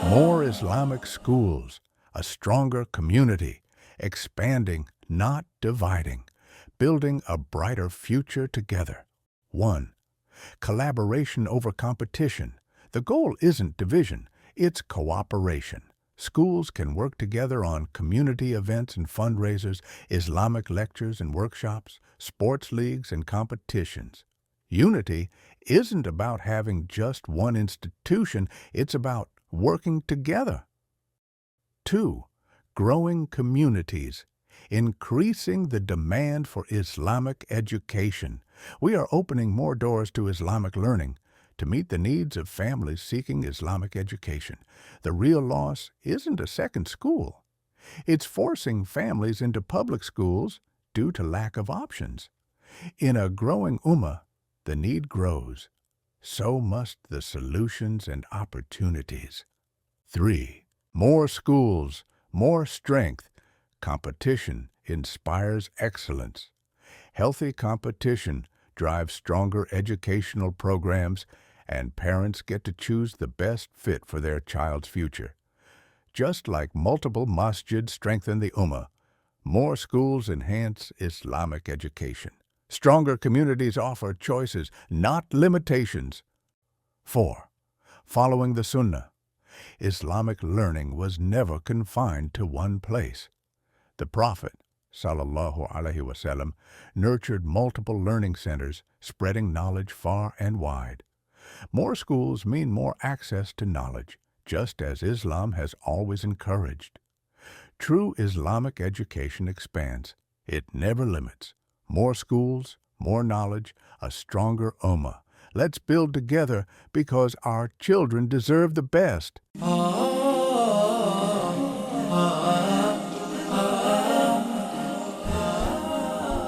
More Islamic schools, a stronger community, expanding, not dividing, building a brighter future together. 1. Collaboration over competition. The goal isn't division, it's cooperation. Schools can work together on community events and fundraisers, Islamic lectures and workshops, sports leagues and competitions. Unity isn't about having just one institution, it's about working together. 2. Growing communities. Increasing the demand for Islamic education. We are opening more doors to Islamic learning to meet the needs of families seeking Islamic education. The real loss isn't a second school. It's forcing families into public schools due to lack of options. In a growing Ummah, the need grows. So must the solutions and opportunities. 3. More schools, more strength. Competition inspires excellence. Healthy competition drives stronger educational programs, and parents get to choose the best fit for their child's future. Just like multiple masjids strengthen the Ummah, more schools enhance Islamic education. Stronger communities offer choices, not limitations. 4. Following the Sunnah. Islamic learning was never confined to one place. The Prophet, sallallahu alaihi wasallam, nurtured multiple learning centers, spreading knowledge far and wide. More schools mean more access to knowledge, just as Islam has always encouraged. True Islamic education expands. It never limits. More schools, more knowledge, a stronger Ummah. Let's build together because our children deserve the best.